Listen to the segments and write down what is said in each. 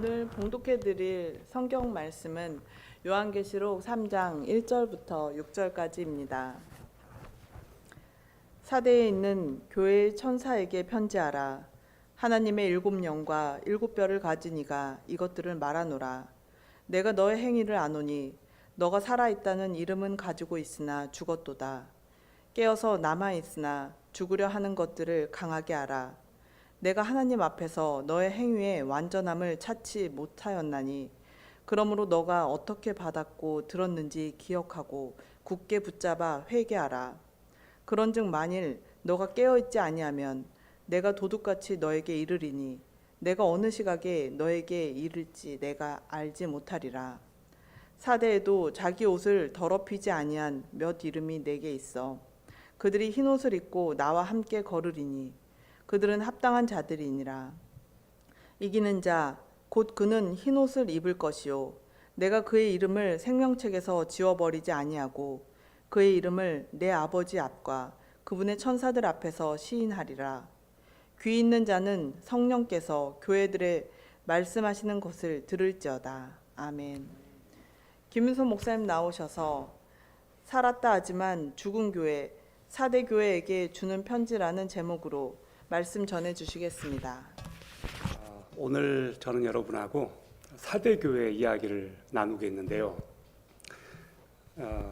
오늘 봉독해 드릴 성경 말씀은 요한계시록 3장 1절부터 6절까지입니다. 사대에 있는 교회의 천사에게 편지하라. 하나님의 7영과 7뼈를 가진 이가 이것들을 말하노라. 내가 너의 행위를 아노니 너가 살아있다는 이름은 가지고 있으나 죽었도다. 깨어서 남아있으나 죽으려 하는 것들을 강하게 하라. 내가 하나님 앞에서 너의 행위의 완전함을 찾지 못하였나니 그러므로 너가 어떻게 받았고 들었는지 기억하고 굳게 붙잡아 회개하라. 그런즉 만일 너가 깨어있지 아니하면 내가 도둑같이 너에게 이르리니 내가 어느 시각에 너에게 이를지 내가 알지 못하리라. 사대에도 자기 옷을 더럽히지 아니한 몇 이름이 내게 있어. 그들이 흰 옷을 입고 나와 함께 걸으리니 그들은 합당한 자들이니라. 이기는 자 곧 그는 흰 옷을 입을 것이요 내가 그의 이름을 생명책에서 지워버리지 아니하고 그의 이름을 내 아버지 앞과 그분의 천사들 앞에서 시인하리라. 귀 있는 자는 성령께서 교회들에 말씀하시는 것을 들을지어다. 아멘. 김윤선 목사님 나오셔서 살았다 하지만 죽은 교회, 사대 교회에게 주는 편지라는 제목으로 말씀 전해 주시겠습니다. 오늘 저는 여러분하고 사대교회 이야기를 나누겠는데요.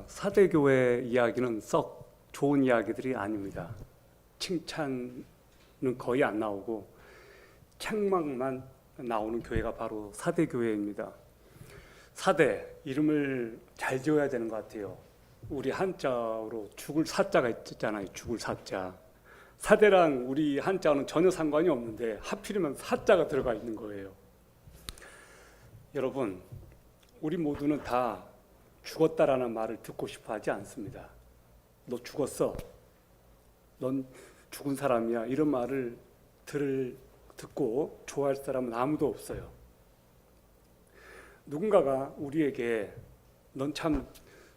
사대교회 이야기는 썩 좋은 이야기들이 아닙니다. 칭찬은 거의 안 나오고 책망만 나오는 교회가 바로 사대교회입니다. 사대, 이름을 잘 지어야 되는 것 같아요. 우리 한자로 죽을 사자가 있잖아요. 죽을 사자. 사대랑 우리 한자는 전혀 상관이 없는데 하필이면 사자가 들어가 있는 거예요. 여러분, 우리 모두는 다 죽었다라는 말을 듣고 싶어 하지 않습니다. 너 죽었어. 넌 죽은 사람이야. 이런 말을 듣고 좋아할 사람은 아무도 없어요. 누군가가 우리에게 넌 참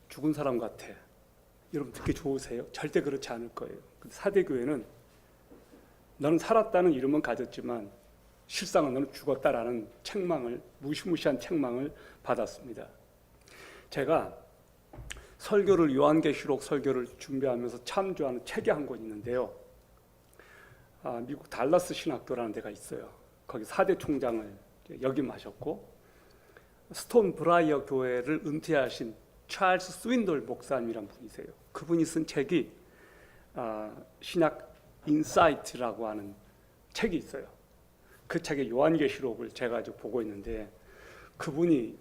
죽은 사람 같아. 여러분 듣기 좋으세요? 절대 그렇지 않을 거예요. 사대교회는 너는 살았다는 이름은 가졌지만 실상은 너는 죽었다라는 책망을, 무시무시한 책망을 받았습니다. 제가 설교를 요한계시록 설교를 준비하면서 참조하는 책이 한 권 있는데요. 미국 달라스 신학교라는 데가 있어요. 거기 사대 총장을 역임하셨고 스톤 브라이어 교회를 은퇴하신 찰스 스윈돌 목사님이란 분이세요. 그분이 쓴 책이 신약 인사이트라고 하는 책이 있어요. 그 책의 요한계시록을 제가 아주 보고 있는데 그분이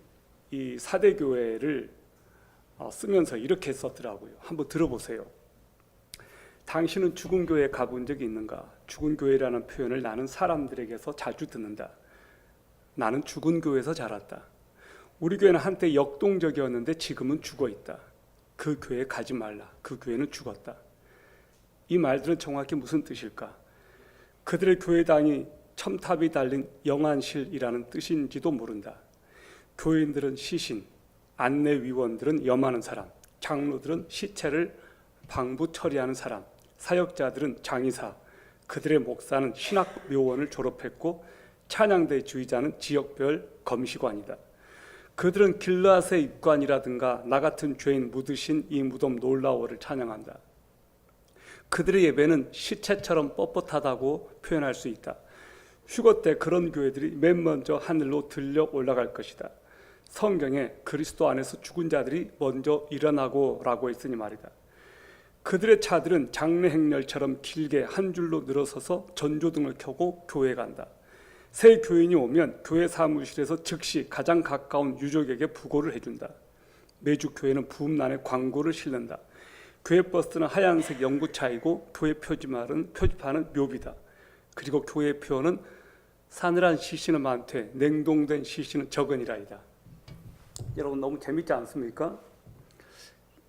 이 사대교회를 쓰면서 이렇게 썼더라고요. 한번 들어보세요. 당신은 죽은 교회에 가본 적이 있는가? 죽은 교회라는 표현을 나는 사람들에게서 자주 듣는다. 나는 죽은 교회에서 자랐다. 우리 교회는 한때 역동적이었는데 지금은 죽어있다. 그 교회에 가지 말라. 그 교회는 죽었다. 이 말들은 정확히 무슨 뜻일까? 그들의 교회당이 첨탑이 달린 영안실이라는 뜻인지도 모른다. 교인들은 시신, 안내위원들은 염하는 사람, 장로들은 시체를 방부 처리하는 사람, 사역자들은 장의사, 그들의 목사는 신학묘원을 졸업했고 찬양대 주의자는 지역별 검시관이다. 그들은 길라앗의 입관이라든가 나 같은 죄인 묻으신 이 무덤 놀라워를 찬양한다. 그들의 예배는 시체처럼 뻣뻣하다고 표현할 수 있다. 휴거 때 그런 교회들이 맨 먼저 하늘로 들려 올라갈 것이다. 성경에 그리스도 안에서 죽은 자들이 먼저 일어나고 라고 했으니 말이다. 그들의 차들은 장례 행렬처럼 길게 한 줄로 늘어서서 전조등을 켜고 교회에 간다. 새 교인이 오면 교회 사무실에서 즉시 가장 가까운 유족에게 부고를 해준다. 매주 교회는 부음란에 광고를 실는다. 교회 버스는 하얀색 연구차이고 교회 표지판은 묘비다. 그리고 교회 표어는 사늘한 시신은 많되 냉동된 시신은 적으니라이다. 여러분 너무 재밌지 않습니까?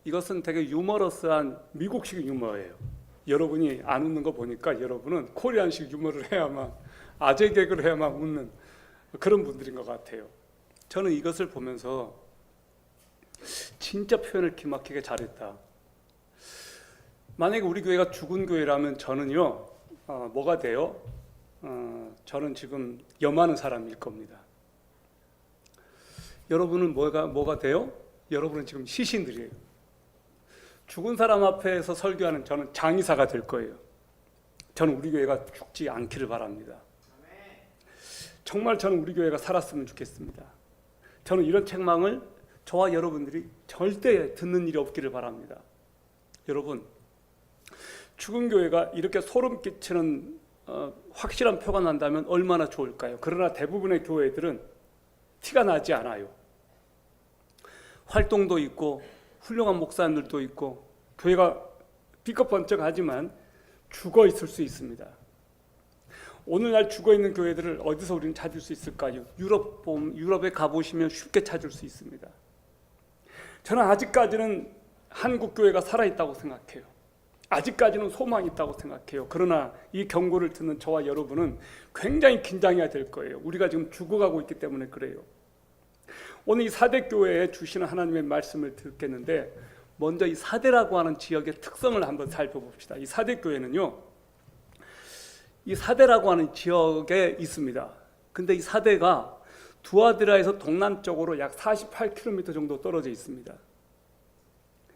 이것은 되게 유머러스한 미국식 유머예요. 여러분이 안 웃는 거 보니까 여러분은 코리안식 유머를 해야만, 아재 개그를 해야만 웃는 그런 분들인 것 같아요. 저는 이것을 보면서 진짜 표현을 기막히게 잘했다. 만약에 우리 교회가 죽은 교회라면 저는요, 뭐가 돼요? 저는 지금 염하는 사람일 겁니다. 여러분은 뭐가 돼요? 여러분은 지금 시신들이에요. 죽은 사람 앞에서 설교하는 저는 장의사가 될 거예요. 저는 우리 교회가 죽지 않기를 바랍니다. 정말 저는 우리 교회가 살았으면 좋겠습니다. 저는 이런 책망을 저와 여러분들이 절대 듣는 일이 없기를 바랍니다. 여러분, 죽은 교회가 이렇게 소름 끼치는 확실한 표가 난다면 얼마나 좋을까요? 그러나 대부분의 교회들은 티가 나지 않아요. 활동도 있고 훌륭한 목사님들도 있고 교회가 삐걱번쩍하지만 죽어 있을 수 있습니다. 오늘날 죽어 있는 교회들을 어디서 우리는 찾을 수 있을까요? 유럽에 가보시면 쉽게 찾을 수 있습니다. 저는 아직까지는 한국 교회가 살아있다고 생각해요. 아직까지는 소망이 있다고 생각해요. 그러나 이 경고를 듣는 저와 여러분은 굉장히 긴장해야 될 거예요. 우리가 지금 죽어가고 있기 때문에 그래요. 오늘 이 사대교회에 주시는 하나님의 말씀을 듣겠는데, 먼저 이 사대라고 하는 지역의 특성을 한번 살펴봅시다. 이 사대교회는요, 이 사대라고 하는 지역에 있습니다. 근데 이 사대가 두아드라에서 동남쪽으로 약 48km 정도 떨어져 있습니다.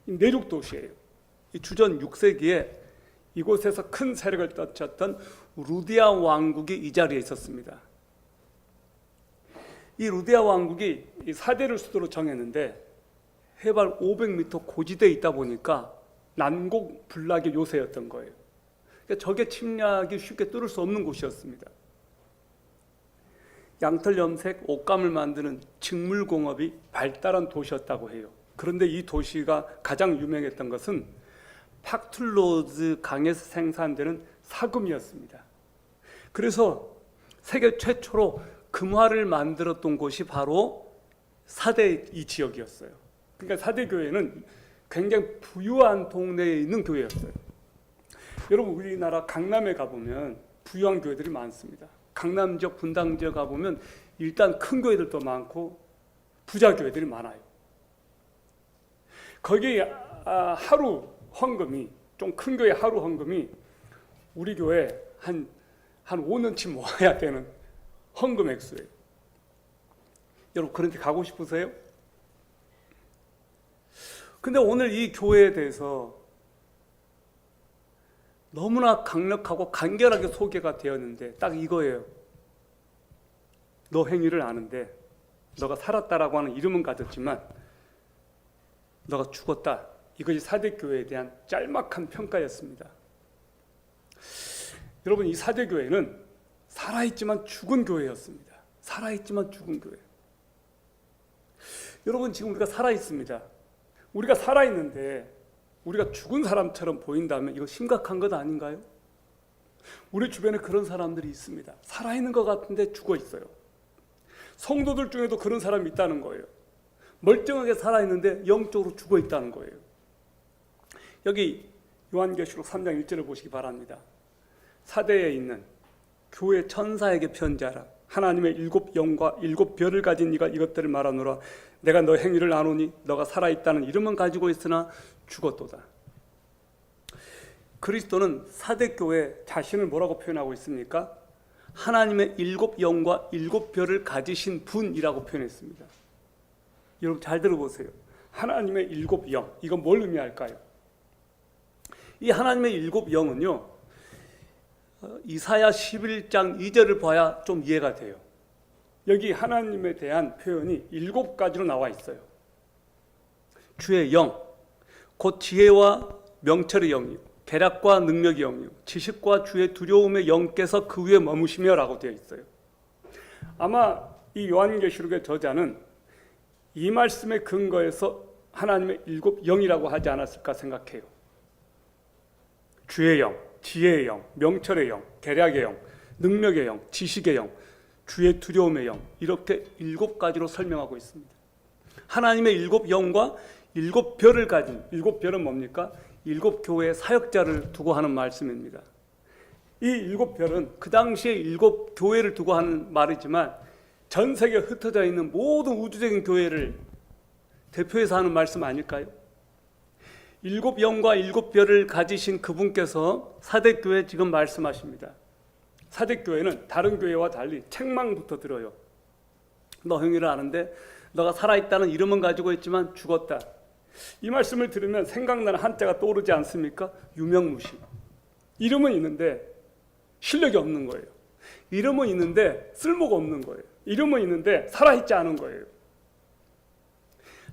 이 내륙 도시예요. 이 주전 6세기에 이곳에서 큰 세력을 떨쳤던 루디아 왕국이 이 자리에 있었습니다. 이 루디아 왕국이 이 사대를 수도로 정했는데 해발 500m 고지대에 있다 보니까 난공불락의 요새였던 거예요. 그러니까 적의 침략이 쉽게 뚫을 수 없는 곳이었습니다. 양털 염색, 옷감을 만드는 직물공업이 발달한 도시였다고 해요. 그런데 이 도시가 가장 유명했던 것은 팍툴로즈 강에서 생산되는 사금이었습니다. 그래서 세계 최초로 금화를 만들었던 곳이 바로 사대 이 지역이었어요. 그러니까 사대교회는 굉장히 부유한 동네에 있는 교회였어요. 여러분, 우리나라 강남에 가보면 부유한 교회들이 많습니다. 강남 지역, 분당 지역 가보면 일단 큰 교회들도 많고 부자 교회들이 많아요. 거기 하루 헌금이, 좀 큰 교회 하루 헌금이 우리 교회 한 5년치 모아야 되는 헌금 액수예요. 여러분, 그런 데 가고 싶으세요? 근데 오늘 이 교회에 대해서 너무나 강력하고 간결하게 소개가 되었는데 딱 이거예요. 너 행위를 아는데 너가 살았다라고 하는 이름은 가졌지만 너가 죽었다. 이것이 사대교회에 대한 짤막한 평가였습니다. 여러분, 이 사대교회는 살아있지만 죽은 교회였습니다. 살아있지만 죽은 교회. 여러분, 지금 우리가 살아있습니다. 우리가 살아있는데 우리가 죽은 사람처럼 보인다면 이거 심각한 것 아닌가요? 우리 주변에 그런 사람들이 있습니다. 살아있는 것 같은데 죽어 있어요. 성도들 중에도 그런 사람이 있다는 거예요. 멀쩡하게 살아있는데 영적으로 죽어 있다는 거예요. 여기 요한계시록 3장 1절을 보시기 바랍니다. 사대에 있는 교회 천사에게 편지하라. 하나님의 7영과 7별을 가진 이가 이것들을 말하노라. 내가 너 행위를 아노니 너가 살아있다는 이름은 가지고 있으나 죽었도다. 그리스도는 사대교회 자신을 뭐라고 표현하고 있습니까? 하나님의 7영과 7별을 가지신 분이라고 표현했습니다. 여러분, 잘 들어보세요. 하나님의 7영, 이건 뭘 의미할까요? 이 하나님의 7영은요, 이사야 11장 2절을 봐야 좀 이해가 돼요. 여기 하나님에 대한 표현이 7가지로 나와 있어요. 주의 영, 곧 지혜와 명철의 영이요, 계략과 능력의 영이요, 지식과 주의 두려움의 영께서 그 위에 머무시며 라고 되어 있어요. 아마 이 요한계시록의 저자는 이 말씀의 근거에서 하나님의 7영이라고 하지 않았을까 생각해요. 주의 영, 지혜의 영, 명철의 영, 계략의 영, 능력의 영, 지식의 영, 주의 두려움의 영, 이렇게 7가지로 설명하고 있습니다. 하나님의 7영과 7별을 가진, 7별은 뭡니까? 7교회의 사역자를 두고 하는 말씀입니다. 이 7별은 그 당시에 7교회를 두고 하는 말이지만 전 세계에 흩어져 있는 모든 우주적인 교회를 대표해서 하는 말씀 아닐까요? 7영과 7별을 가지신 그분께서 사대교회 지금 말씀하십니다. 사대교회는 다른 교회와 달리 책망부터 들어요. 너 행위를 아는데 너가 살아있다는 이름은 가지고 있지만 죽었다. 이 말씀을 들으면 생각나는 한자가 떠오르지 않습니까? 유명무실. 이름은 있는데 실력이 없는 거예요. 이름은 있는데 쓸모가 없는 거예요. 이름은 있는데 살아있지 않은 거예요.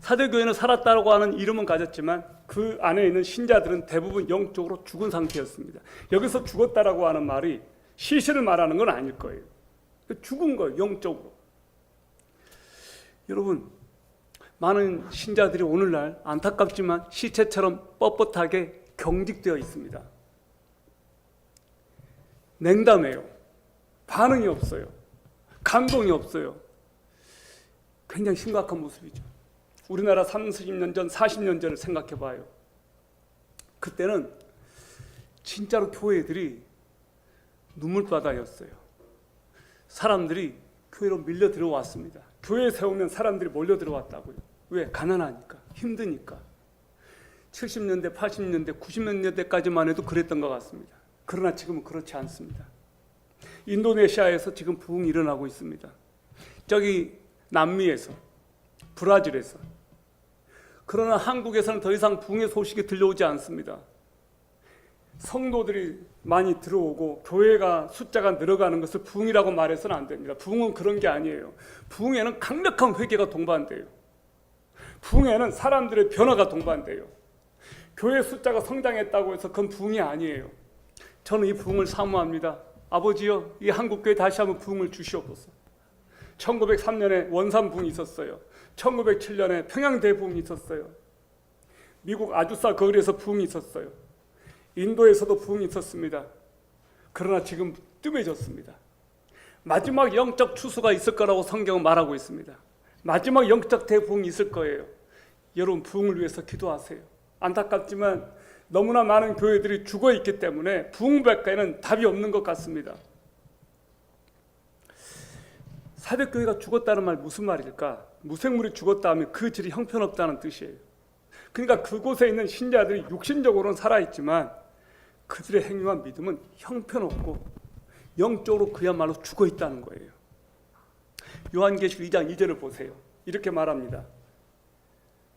사대교회는 살았다고 하는 이름은 가졌지만 그 안에 있는 신자들은 대부분 영적으로 죽은 상태였습니다. 여기서 죽었다라고 하는 말이 시신을 말하는 건 아닐 거예요. 죽은 거예요, 영적으로. 여러분, 많은 신자들이 오늘날 안타깝지만 시체처럼 뻣뻣하게 경직되어 있습니다. 냉담해요. 반응이 없어요. 감동이 없어요. 굉장히 심각한 모습이죠. 우리나라 30년 전, 40년 전을 생각해 봐요. 그때는 진짜로 교회들이 눈물바다였어요. 사람들이 교회로 밀려 들어왔습니다. 교회에 세우면 사람들이 몰려 들어왔다고요. 왜? 가난하니까, 힘드니까. 70년대, 80년대, 90년대까지만 해도 그랬던 것 같습니다. 그러나 지금은 그렇지 않습니다. 인도네시아에서 지금 부흥이 일어나고 있습니다. 저기 남미에서, 브라질에서. 그러나 한국에서는 더 이상 부흥의 소식이 들려오지 않습니다. 성도들이 많이 들어오고 교회가 숫자가 늘어가는 것을 부흥이라고 말해서는 안 됩니다. 부흥은 그런 게 아니에요. 부흥에는 강력한 회개가 동반돼요. 부흥에는 사람들의 변화가 동반돼요. 교회 숫자가 성장했다고 해서 그건 부흥이 아니에요. 저는 이 부흥을 사모합니다. 아버지여, 이 한국교회 다시 한번 부흥을 주시옵소서. 1903년에 원산 부흥이 있었어요. 1907년에 평양대 부흥이 있었어요. 미국 아주사 거리에서 부흥이 있었어요. 인도에서도 부흥이 있었습니다. 그러나 지금 뜸해졌습니다. 마지막 영적 추수가 있을 거라고 성경은 말하고 있습니다. 마지막 영적 대부흥이 있을 거예요. 여러분, 부흥을 위해서 기도하세요. 안타깝지만 너무나 많은 교회들이 죽어있기 때문에 부흥밖에는 답이 없는 것 같습니다. 사대교회가 죽었다는 말 무슨 말일까? 무생물이 죽었다 하면 그 질이 형편없다는 뜻이에요. 그러니까 그곳에 있는 신자들이 육신적으로는 살아있지만 그들의 행위와 믿음은 형편없고 영적으로 그야말로 죽어있다는 거예요. 요한계시록 2장 2절을 보세요. 이렇게 말합니다.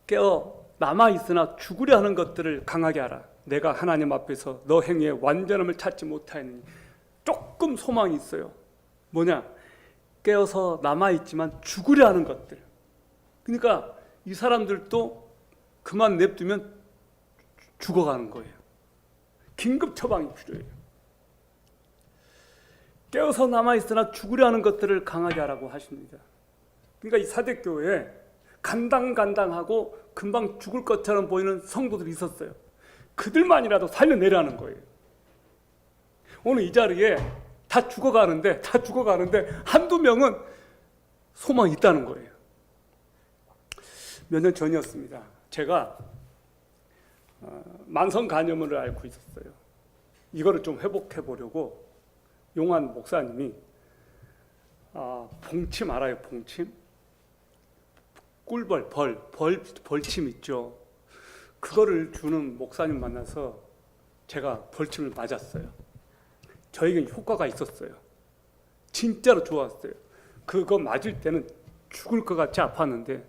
깨어 남아있으나 죽으려 하는 것들을 강하게 하라. 내가 하나님 앞에서 너 행위의 완전함을 찾지 못하였느니. 조금 소망이 있어요. 뭐냐? 깨어서 남아있지만 죽으려 하는 것들. 그러니까 이 사람들도 그만 냅두면 죽어가는 거예요. 긴급 처방이 필요해요. 깨어서 남아있으나 죽으려 하는 것들을 강하게 하라고 하십니다. 그러니까 이 사대교회에 간당간당하고 금방 죽을 것처럼 보이는 성도들이 있었어요. 그들만이라도 살려내라는 거예요. 오늘 이 자리에 다 죽어가는데 한두 명은 소망이 있다는 거예요. 몇 년 전이었습니다. 제가 만성 간염을 앓고 있었어요. 이거를 좀 회복해 보려고 용한 목사님이 봉침 알아요? 봉침? 꿀벌, 벌침 있죠. 그거를 주는 목사님 만나서 제가 벌침을 맞았어요. 저에겐 효과가 있었어요. 진짜로 좋았어요. 그거 맞을 때는 죽을 것 같이 아팠는데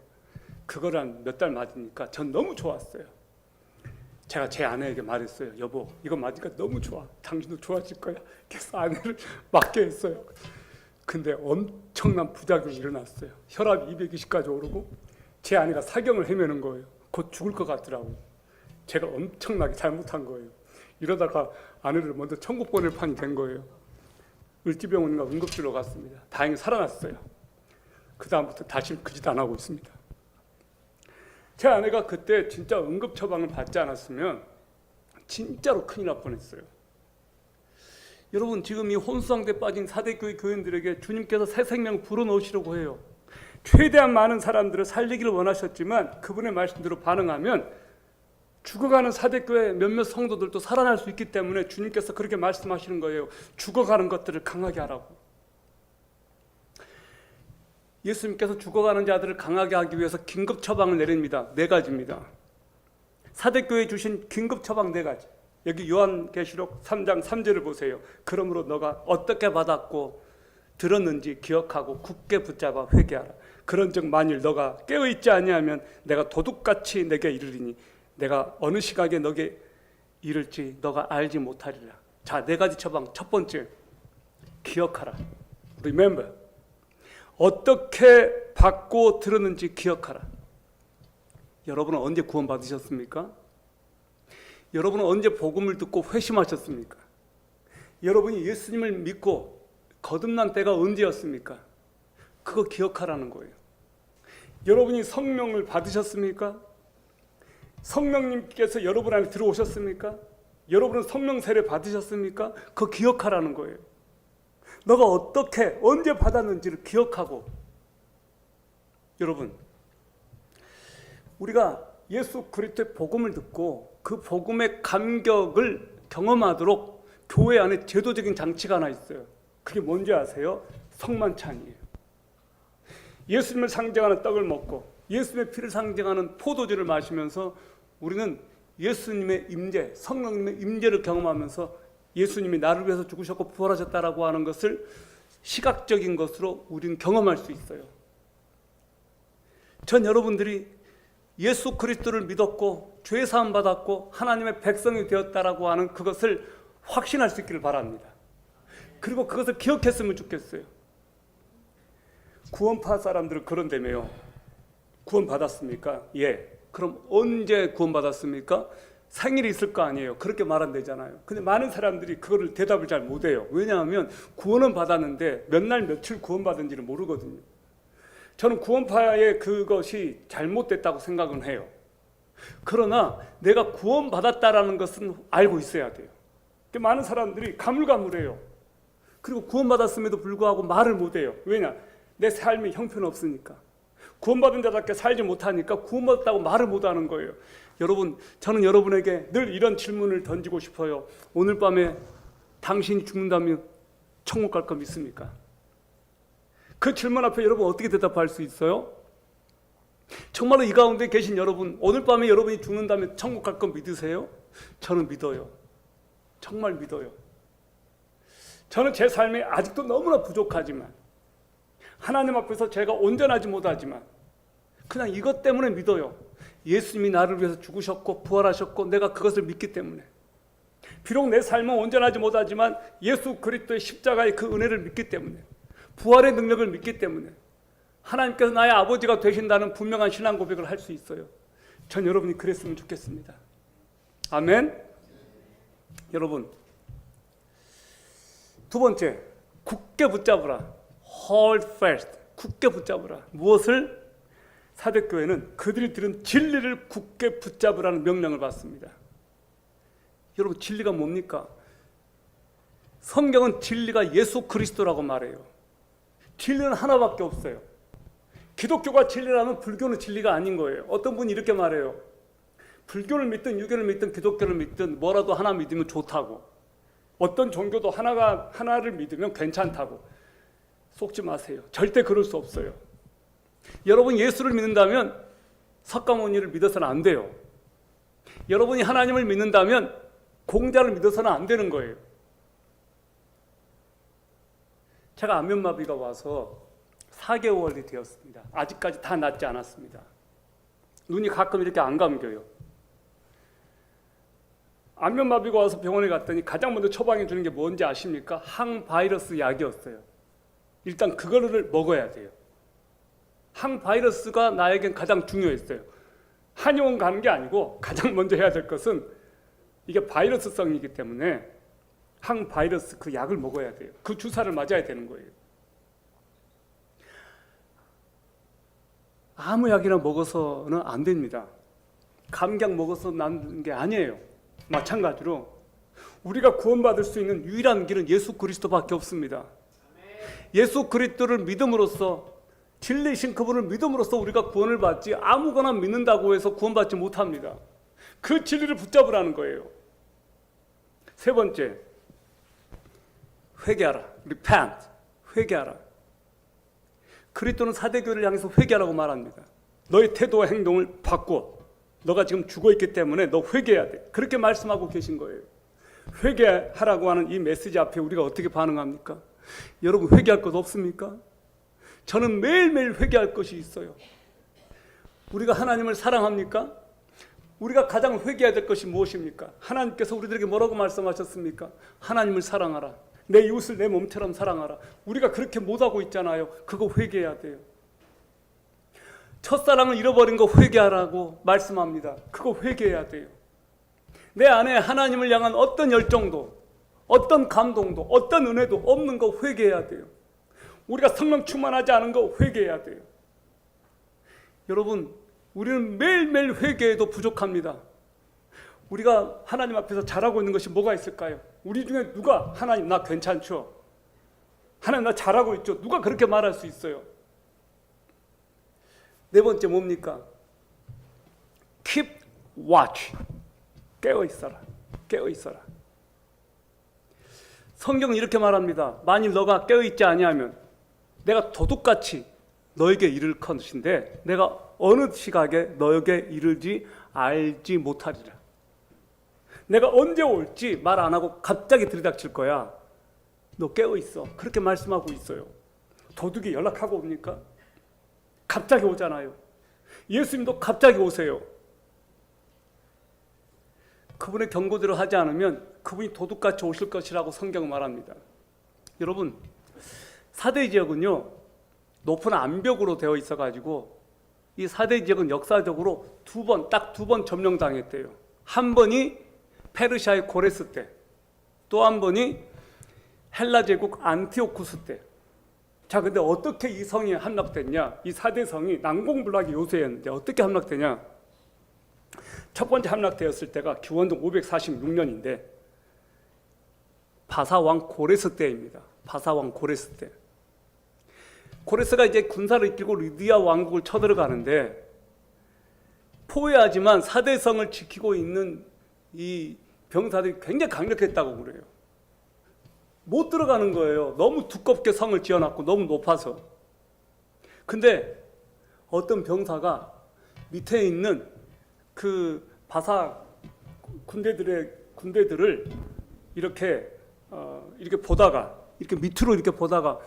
그걸 한 몇 달 맞으니까 전 너무 좋았어요. 제가 제 아내에게 말했어요. 여보, 이거 맞으니까 너무 좋아. 당신도 좋아질 거야. 그래서 아내를 맞게 했어요. 근데 엄청난 부작용이 일어났어요. 혈압이 220까지 오르고 제 아내가 사경을 헤매는 거예요. 곧 죽을 것 같더라고요. 제가 엄청나게 잘못한 거예요. 이러다가 아내를 먼저 천국 보낼 판이 된 거예요. 을지병원인가 응급실로 갔습니다. 다행히 살아났어요. 그 다음부터 다시 그 짓 안 하고 있습니다. 제 아내가 그때 진짜 응급 처방을 받지 않았으면 진짜로 큰일 날 뻔했어요. 여러분, 지금 이 혼수상태에 빠진 사대교회 교인들에게 주님께서 새 생명 불어넣으시려고 해요. 최대한 많은 사람들을 살리기를 원하셨지만 그분의 말씀대로 반응하면 죽어가는 사대교회 몇몇 성도들도 살아날 수 있기 때문에 주님께서 그렇게 말씀하시는 거예요. 죽어가는 것들을 강하게 하라고. 예수님께서 죽어가는 자들을 강하게 하기 위해서 긴급 처방을 내립니다. 4가지입니다. 사대교회에 주신 긴급 처방 4가지. 여기 요한계시록 3장 3절을 보세요. 그러므로 너가 어떻게 받았고 들었는지 기억하고 굳게 붙잡아 회개하라. 그런즉 만일 너가 깨어있지 아니하면 내가 도둑같이 내게 이르리니 내가 어느 시각에 너게 이를지 너가 알지 못하리라. 자, 네 가지 처방. 첫 번째, 기억하라. Remember. 어떻게 받고 들었는지 기억하라. 여러분은 언제 구원 받으셨습니까? 여러분은 언제 복음을 듣고 회심하셨습니까? 여러분이 예수님을 믿고 거듭난 때가 언제였습니까? 그거 기억하라는 거예요. 여러분이 성령을 받으셨습니까? 성령님께서 여러분 안에 들어오셨습니까? 여러분은 성령 세례 받으셨습니까? 그거 기억하라는 거예요. 너가 어떻게 언제 받았는지를 기억하고. 여러분, 우리가 예수 그리스도의 복음을 듣고 그 복음의 감격을 경험하도록 교회 안에 제도적인 장치가 하나 있어요. 그게 뭔지 아세요? 성만찬이에요. 예수님을 상징하는 떡을 먹고 예수님의 피를 상징하는 포도주를 마시면서 우리는 예수님의 임재, 성령님의 임재를 경험하면서 예수님이 나를 위해서 죽으셨고 부활하셨다라고 하는 것을 시각적인 것으로 우리는 경험할 수 있어요. 전 여러분들이 예수 그리스도를 믿었고 죄 사함 받았고 하나님의 백성이 되었다라고 하는 그것을 확신할 수 있기를 바랍니다. 그리고 그것을 기억했으면 좋겠어요. 구원파 사람들은 그런다며요. 구원 받았습니까? 예. 그럼 언제 구원 받았습니까? 생일이 있을 거 아니에요. 그렇게 말한대잖아요. 근데 많은 사람들이 그거를 대답을 잘 못해요. 왜냐하면 구원은 받았는데 몇 날 며칠 구원 받은지를 모르거든요. 저는 구원파의 그것이 잘못됐다고 생각은 해요. 그러나 내가 구원 받았다라는 것은 알고 있어야 돼요. 많은 사람들이 가물가물해요. 그리고 구원 받았음에도 불구하고 말을 못해요. 왜냐? 내 삶이 형편없으니까. 구원받은 자답게 살지 못하니까 구원받았다고 말을 못하는 거예요. 여러분, 저는 여러분에게 늘 이런 질문을 던지고 싶어요. 오늘 밤에 당신이 죽는다면 천국 갈 거 믿습니까? 그 질문 앞에 여러분 어떻게 대답할 수 있어요? 정말로 이 가운데 계신 여러분, 오늘 밤에 여러분이 죽는다면 천국 갈 거 믿으세요? 저는 믿어요. 정말 믿어요. 저는 제 삶이 아직도 너무나 부족하지만, 하나님 앞에서 제가 온전하지 못하지만 그냥 이것 때문에 믿어요. 예수님이 나를 위해서 죽으셨고 부활하셨고 내가 그것을 믿기 때문에. 비록 내 삶은 온전하지 못하지만 예수 그리스도의 십자가의 그 은혜를 믿기 때문에, 부활의 능력을 믿기 때문에 하나님께서 나의 아버지가 되신다는 분명한 신앙 고백을 할 수 있어요. 전 여러분이 그랬으면 좋겠습니다. 아멘. 여러분, 두 번째, 굳게 붙잡으라. Hold fast. 굳게 붙잡으라. 무엇을? 사대교회는 그들이 들은 진리를 굳게 붙잡으라는 명령을 받습니다. 여러분, 진리가 뭡니까? 성경은 진리가 예수 그리스도라고 말해요. 진리는 하나밖에 없어요. 기독교가 진리라면 불교는 진리가 아닌 거예요. 어떤 분이 이렇게 말해요. 불교를 믿든 유교를 믿든 기독교를 믿든 뭐라도 하나 믿으면 좋다고. 어떤 종교도 하나를 믿으면 괜찮다고. 속지 마세요. 절대 그럴 수 없어요. 여러분 예수를 믿는다면 석가모니를 믿어서는 안 돼요. 여러분이 하나님을 믿는다면 공자를 믿어서는 안 되는 거예요. 제가 안면마비가 와서 4개월이 되었습니다. 아직까지 다 낫지 않았습니다. 눈이 가끔 이렇게 안 감겨요. 안면마비가 와서 병원에 갔더니 가장 먼저 처방해 주는 게 뭔지 아십니까? 항바이러스 약이었어요. 일단 그거를 먹어야 돼요. 항바이러스가 나에겐 가장 중요했어요. 한의원 가는 게 아니고 가장 먼저 해야 될 것은 이게 바이러스성이기 때문에 항바이러스 그 약을 먹어야 돼요. 그 주사를 맞아야 되는 거예요. 아무 약이나 먹어서는 안 됩니다. 감기약 먹어서 난 게 아니에요. 마찬가지로 우리가 구원받을 수 있는 유일한 길은 예수 그리스도밖에 없습니다. 예수 그리스도를 믿음으로써, 진리이신 그분을 믿음으로써 우리가 구원을 받지, 아무거나 믿는다고 해서 구원받지 못합니다. 그 진리를 붙잡으라는 거예요. 세 번째, 회개하라. Repent. 회개하라. 그리스도는 사대교회를 향해서 회개하라고 말합니다. 너의 태도와 행동을 바꿔. 너가 지금 죽어있기 때문에 너 회개해야 돼. 그렇게 말씀하고 계신 거예요. 회개하라고 하는 이 메시지 앞에 우리가 어떻게 반응합니까? 여러분 회개할 것 없습니까? 저는 매일매일 회개할 것이 있어요. 우리가 하나님을 사랑합니까? 우리가 가장 회개해야 될 것이 무엇입니까? 하나님께서 우리들에게 뭐라고 말씀하셨습니까? 하나님을 사랑하라. 내 이웃을 내 몸처럼 사랑하라. 우리가 그렇게 못하고 있잖아요. 그거 회개해야 돼요. 첫사랑을 잃어버린 거 회개하라고 말씀합니다. 그거 회개해야 돼요. 내 안에 하나님을 향한 어떤 열정도, 어떤 감동도, 어떤 은혜도 없는 거 회개해야 돼요. 우리가 성령 충만하지 않은 거 회개해야 돼요. 여러분, 우리는 매일매일 회개해도 부족합니다. 우리가 하나님 앞에서 잘하고 있는 것이 뭐가 있을까요? 우리 중에 누가 하나님 나 괜찮죠? 하나님 나 잘하고 있죠? 누가 그렇게 말할 수 있어요? 네 번째 뭡니까? Keep watch. 깨어 있어라. 깨어 있어라. 성경은 이렇게 말합니다. 만일 너가 깨어 있지 아니하면 내가 도둑같이 너에게 이를 것인데 내가 어느 시각에 너에게 이르지 알지 못하리라. 내가 언제 올지 말 안 하고 갑자기 들이닥칠 거야. 너 깨어 있어. 그렇게 말씀하고 있어요. 도둑이 연락하고 옵니까? 갑자기 오잖아요. 예수님도 갑자기 오세요. 그분의 경고대로 하지 않으면 그분이 도둑같이 오실 것이라고 성경은 말합니다. 여러분, 사대 지역은요 높은 암벽으로 되어 있어가지고 이 사대 지역은 역사적으로 딱 두 번 점령당했대요. 한 번이 페르시아의 고레스 때, 또 한 번이 헬라 제국 안티오쿠스 때. 자, 근데 어떻게 이 성이 함락됐냐? 이 사대 성이 난공불락의 요새였는데 어떻게 함락되냐? 첫 번째 함락되었을 때가 기원전 546년인데 바사왕 고레스 때입니다. 바사왕 고레스 때. 고레스가 이제 군사를 이끌고 리디아 왕국을 쳐들어가는데 포위하지만 사대성을 지키고 있는 이 병사들이 굉장히 강력했다고 그래요. 못 들어가는 거예요. 너무 두껍게 성을 지어놨고 너무 높아서. 근데 어떤 병사가 밑에 있는 그 바사 군대들을 이렇게 보다가 이렇게 밑으로 이렇게 보다가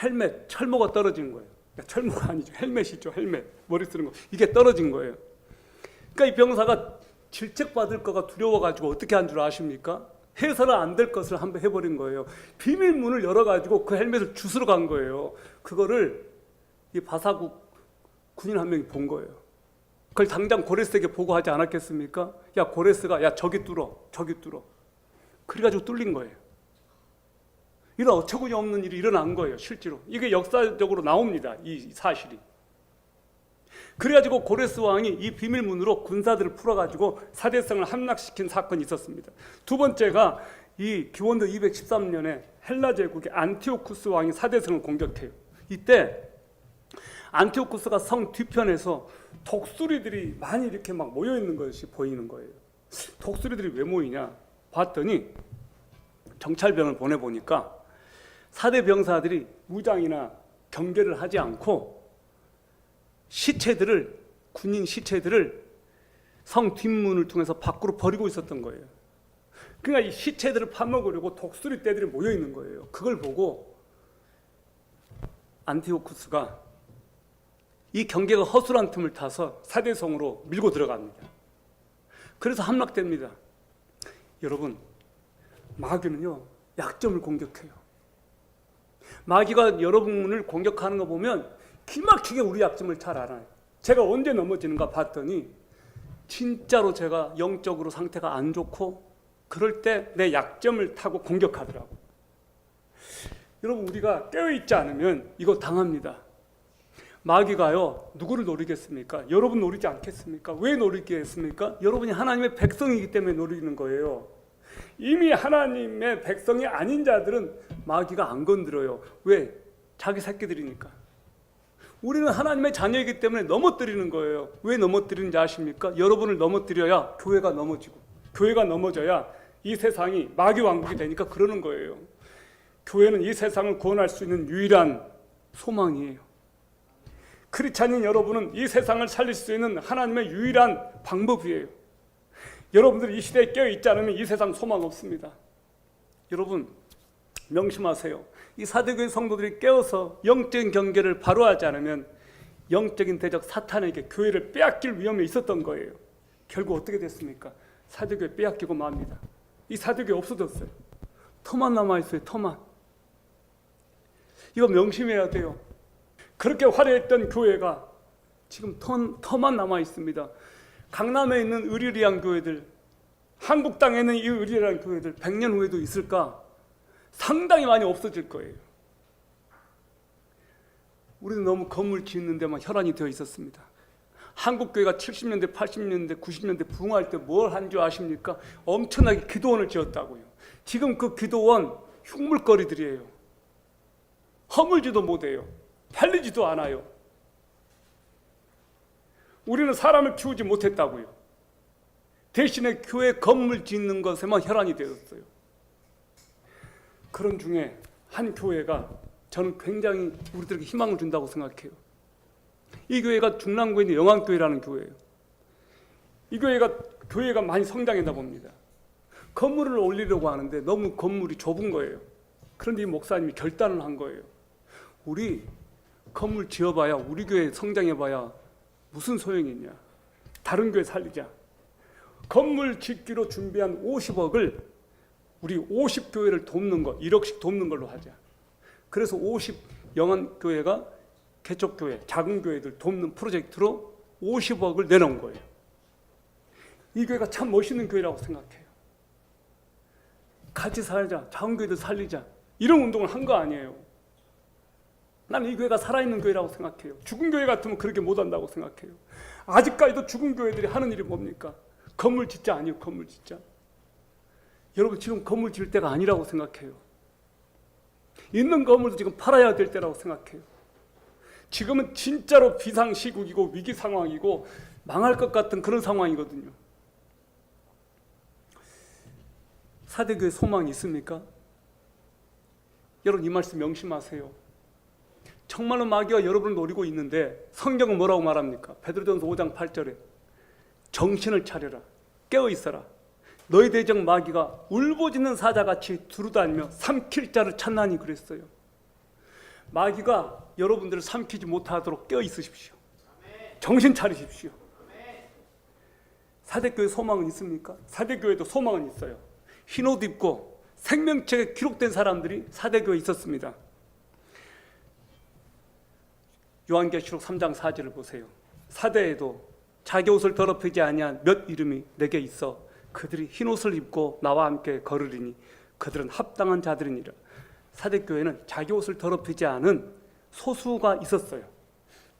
헬멧 철모가 떨어진 거예요. 철모가 아니죠. 헬멧이죠. 헬멧 머리 쓰는 거 이게 떨어진 거예요. 그러니까 이 병사가 질책받을 거가 두려워가지고 어떻게 한 줄 아십니까? 해서는 안 될 것을 한번 해버린 거예요. 비밀문을 열어가지고 그 헬멧을 주스러 간 거예요. 그거를 이 바사국 군인 한 명이 본 거예요. 그걸 당장 고레스에게 보고하지 않았겠습니까? 야, 고레스가 야 저기 뚫어. 그래가지고 뚫린 거예요. 이런 어처구니 없는 일이 일어난 거예요. 실제로 이게 역사적으로 나옵니다. 이 사실이. 그래가지고 고레스 왕이 이 비밀문으로 군사들을 풀어가지고 사대성을 함락시킨 사건이 있었습니다. 두 번째가 이 기원전 213년에 헬라 제국의 안티오쿠스 왕이 사대성을 공격해요. 이때 안티오쿠스가 성 뒤편에서 독수리들이 많이 이렇게 막 모여 있는 것이 보이는 거예요. 독수리들이 왜 모이냐 봤더니 정찰병을 보내보니까 사대 병사들이 무장이나 경계를 하지 않고 군인 시체들을 성 뒷문을 통해서 밖으로 버리고 있었던 거예요. 그러니까 이 시체들을 파먹으려고 독수리 떼들이 모여 있는 거예요. 그걸 보고 안티오쿠스가 이 경계가 허술한 틈을 타서 사대성으로 밀고 들어갑니다. 그래서 함락됩니다. 여러분, 마귀는요 약점을 공격해요. 마귀가 여러분을 공격하는 거 보면 기막히게 우리 약점을 잘 알아요. 제가 언제 넘어지는가 봤더니 진짜로 제가 영적으로 상태가 안 좋고 그럴 때 내 약점을 타고 공격하더라고. 여러분, 우리가 깨어있지 않으면 이거 당합니다. 마귀가요 누구를 노리겠습니까? 여러분 노리지 않겠습니까? 왜 노리겠습니까? 여러분이 하나님의 백성이기 때문에 노리는 거예요. 이미 하나님의 백성이 아닌 자들은 마귀가 안 건드려요. 왜? 자기 새끼들이니까. 우리는 하나님의 자녀이기 때문에 넘어뜨리는 거예요. 왜 넘어뜨리는지 아십니까? 여러분을 넘어뜨려야 교회가 넘어지고, 교회가 넘어져야 이 세상이 마귀 왕국이 되니까 그러는 거예요. 교회는 이 세상을 구원할 수 있는 유일한 소망이에요. 크리스찬인 여러분은 이 세상을 살릴 수 있는 하나님의 유일한 방법이에요. 여러분들이 이 시대에 깨어있지 않으면 이 세상 소망 없습니다. 여러분 명심하세요. 이 사대교회 성도들이 깨어서 영적인 경계를 바로하지 않으면 영적인 대적 사탄에게 교회를 빼앗길 위험이 있었던 거예요. 결국 어떻게 됐습니까? 사대교회 빼앗기고 맙니다. 이 사대교회 없어졌어요. 터만 남아있어요. 터만. 이거 명심해야 돼요. 그렇게 화려했던 교회가 지금 터만 남아있습니다. 강남에 있는 의리리한 교회들, 한국 땅에 있는 이 의리리한 교회들 100년 후에도 있을까? 상당히 많이 없어질 거예요. 우리는 너무 건물 짓는 데만 혈안이 되어 있었습니다. 한국 교회가 70년대, 80년대, 90년대 부흥할 때 뭘 한 줄 아십니까? 엄청나게 기도원을 지었다고요. 지금 그 기도원 흉물거리들이에요. 허물지도 못해요. 팔리지도 않아요. 우리는 사람을 키우지 못했다고요. 대신에 교회 건물 짓는 것에만 혈안이 되었어요. 그런 중에 한 교회가 저는 굉장히 우리들에게 희망을 준다고 생각해요. 이 교회가 중랑구에 있는 영안교회라는 교회예요. 이 교회가 많이 성장했나 봅니다. 건물을 올리려고 하는데 너무 건물이 좁은 거예요. 그런데 이 목사님이 결단을 한 거예요. 우리 건물 지어봐야, 우리 교회 성장해봐야 무슨 소용이 있냐. 다른 교회 살리자. 건물 짓기로 준비한 50억을 우리 50교회를 돕는 거, 1억씩 돕는 걸로 하자. 그래서 50 영안교회가 개척교회, 작은 교회들 돕는 프로젝트로 50억을 내놓은 거예요. 이 교회가 참 멋있는 교회라고 생각해요. 같이 살자, 작은 교회들 살리자, 이런 운동을 한 거 아니에요. 나는 이 교회가 살아있는 교회라고 생각해요. 죽은 교회 같으면 그렇게 못한다고 생각해요. 아직까지도 죽은 교회들이 하는 일이 뭡니까? 건물 짓자 아니에요. 건물 짓자. 여러분 지금 건물 지을 때가 아니라고 생각해요. 있는 건물도 지금 팔아야 될 때라고 생각해요. 지금은 진짜로 비상시국이고 위기 상황이고 망할 것 같은 그런 상황이거든요. 사대교회 소망이 있습니까? 여러분 이 말씀 명심하세요. 정말로 마귀가 여러분을 노리고 있는데 성경은 뭐라고 말합니까? 베드로전서 5장 8절에 정신을 차려라, 깨어 있어라. 너희 대적 마귀가 울부짖는 사자같이 두루다니며 삼킬 자를 찾나니 그랬어요. 마귀가 여러분들을 삼키지 못하도록 깨어 있으십시오. 정신 차리십시오. 사대교회 소망은 있습니까? 사대교회도 소망은 있어요. 흰옷 입고 생명책에 기록된 사람들이 사대교회에 있었습니다. 요한계시록 3장 4절을 보세요. 사대에도 자기 옷을 더럽히지 아니한 몇 이름이 내게 있어 그들이 흰옷을 입고 나와 함께 걸으리니 그들은 합당한 자들이니라. 사대교회는 자기 옷을 더럽히지 않은 소수가 있었어요.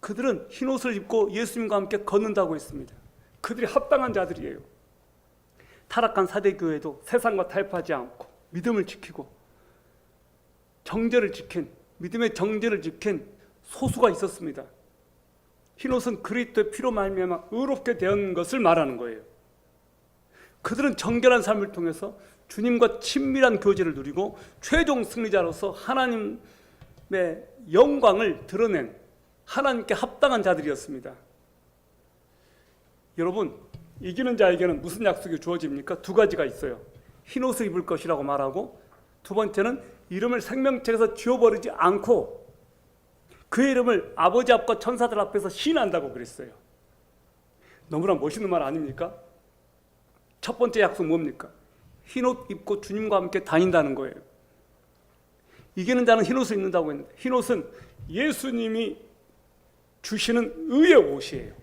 그들은 흰옷을 입고 예수님과 함께 걷는다고 했습니다. 그들이 합당한 자들이에요. 타락한 사대교회도 세상과 타협하지 않고 믿음을 지키고 정죄를 지킨, 믿음의 정죄를 지킨 소수가 있었습니다. 흰옷은 그리스도의 피로 말미암아 의롭게 된 것을 말하는 거예요. 그들은 정결한 삶을 통해서 주님과 친밀한 교제를 누리고 최종 승리자로서 하나님의 영광을 드러낸 하나님께 합당한 자들이었습니다. 여러분, 이기는 자에게는 무슨 약속이 주어집니까? 두 가지가 있어요. 흰옷을 입을 것이라고 말하고, 두 번째는 이름을 생명책에서 지워버리지 않고 그의 이름을 아버지 앞과 천사들 앞에서 시인한다고 그랬어요. 너무나 멋있는 말 아닙니까? 첫 번째 약속 뭡니까? 흰옷 입고 주님과 함께 다닌다는 거예요. 이기는 자는 흰옷을 입는다고 했는데, 흰옷은 예수님이 주시는 의의 옷이에요.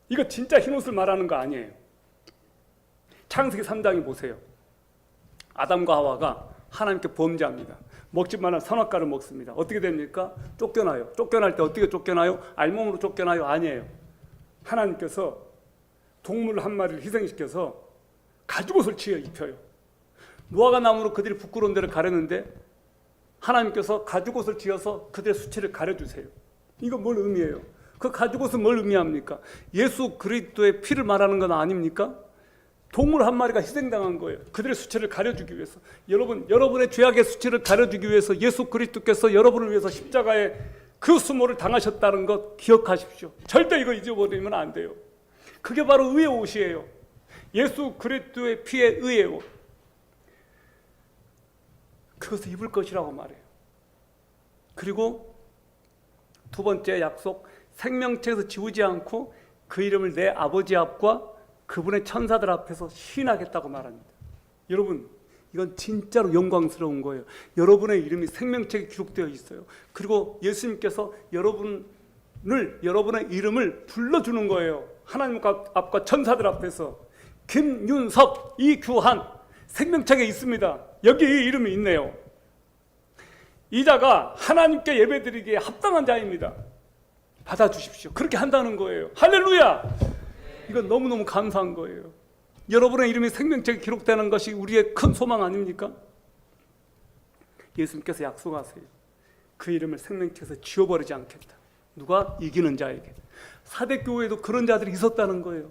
이거 진짜 흰옷을 말하는 거 아니에요. 창세기 3장에 보세요. 아담과 하와가 하나님께 범죄합니다. 먹지 말란 선악과를 먹습니다. 어떻게 됩니까? 쫓겨나요. 쫓겨날 때 어떻게 쫓겨나요? 알몸으로 쫓겨나요? 아니에요. 하나님께서 동물 한 마리를 희생시켜서 가죽옷을 지어 입혀요. 무화과 나무로 그들이 부끄러운 데를 가렸는데 하나님께서 가죽옷을 지어서 그들의 수치를 가려주세요. 이거 뭘 의미해요? 그 가죽옷은 뭘 의미합니까? 예수 그리스도의 피를 말하는 건 아닙니까? 동물 한 마리가 희생당한 거예요. 그들의 수치를 가려주기 위해서. 여러분의 죄악의 수치를 가려주기 위해서 예수 그리스도께서 여러분을 위해서 십자가에 그 수모를 당하셨다는 것 기억하십시오. 절대 이거 잊어버리면 안 돼요. 그게 바로 의의 옷이에요. 예수 그리스도의 피의 의의 옷. 그것을 입을 것이라고 말해요. 그리고 두 번째 약속, 생명책에서 지우지 않고 그 이름을 내 아버지 앞과 그분의 천사들 앞에서 시인하겠다고 말합니다. 여러분, 이건 진짜로 영광스러운 거예요. 여러분의 이름이 생명책에 기록되어 있어요. 그리고 예수님께서 여러분의 이름을 불러주는 거예요. 하나님 앞과 천사들 앞에서. 김윤석, 이규한, 생명책에 있습니다. 여기 이름이 있네요. 이 자가 하나님께 예배드리기에 합당한 자입니다. 받아주십시오. 그렇게 한다는 거예요. 할렐루야! 이건 너무너무 감사한 거예요. 여러분의 이름이 생명책에 기록되는 것이 우리의 큰 소망 아닙니까? 예수님께서 약속하세요. 그 이름을 생명책에서 지워버리지 않겠다. 누가? 이기는 자에게. 사대교회에도 그런 자들이 있었다는 거예요.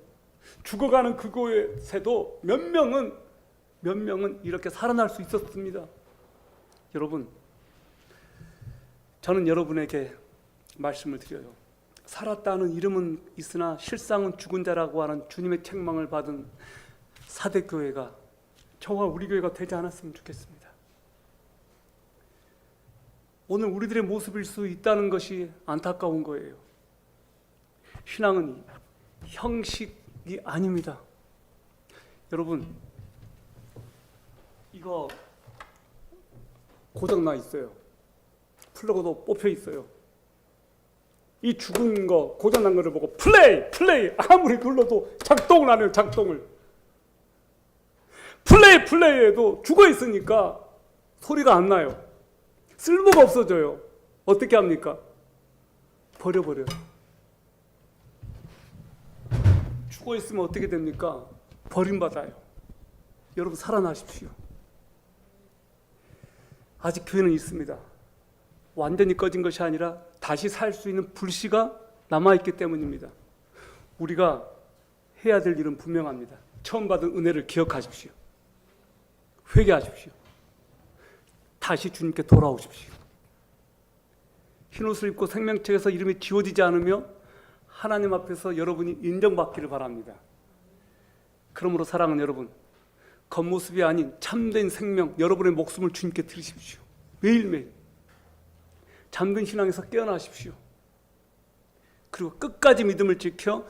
죽어가는 그곳에도 몇 명은 이렇게 살아날 수 있었습니다. 여러분, 저는 여러분에게 말씀을 드려요. 살았다는 이름은 있으나 실상은 죽은 자라고 하는 주님의 책망을 받은 사대교회가 저와 우리 교회가 되지 않았으면 좋겠습니다. 오늘 우리들의 모습일 수 있다는 것이 안타까운 거예요. 신앙은 형식이 아닙니다. 여러분, 이거 고장나 있어요. 플러그도 뽑혀 있어요. 이 죽은 거, 고장난 거를 보고 플레이 아무리 눌러도 작동을 안 해요. 작동을. 플레이해도 죽어 있으니까 소리가 안 나요. 쓸모가 없어져요. 어떻게 합니까? 버려버려요. 죽어 있으면 어떻게 됩니까? 버림받아요. 여러분, 살아나십시오. 아직 교회는 있습니다. 완전히 꺼진 것이 아니라 다시 살 수 있는 불씨가 남아있기 때문입니다. 우리가 해야 될 일은 분명합니다. 처음 받은 은혜를 기억하십시오. 회개하십시오. 다시 주님께 돌아오십시오. 흰옷을 입고 생명책에서 이름이 지워지지 않으며 하나님 앞에서 여러분이 인정받기를 바랍니다. 그러므로 사랑하는 여러분, 겉모습이 아닌 참된 생명, 여러분의 목숨을 주님께 드리십시오. 매일매일 잠든 신앙에서 깨어나십시오. 그리고 끝까지 믿음을 지켜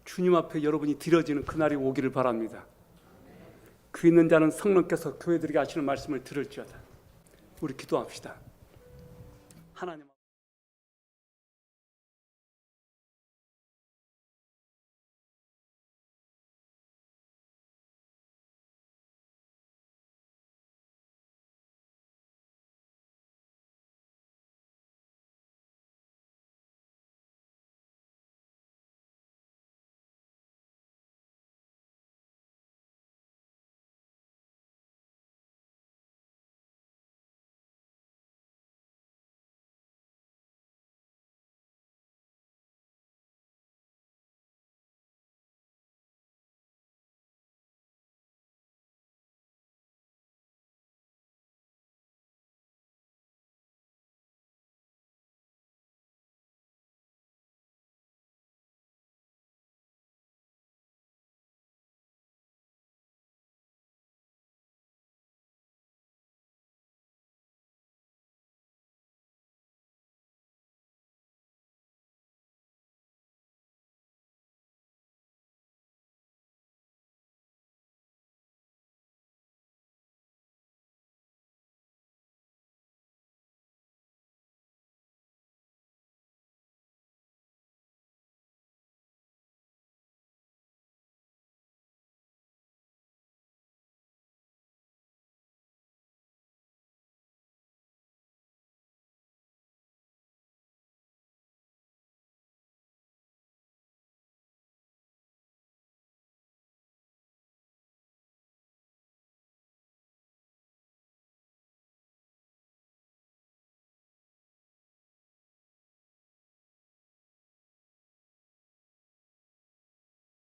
주님 앞에 여러분이 드려지는 그날이 오기를 바랍니다. 귀 있는 자는 성령께서 교회들에게 하시는 말씀을 들을지어다. 우리 기도합시다. 하나님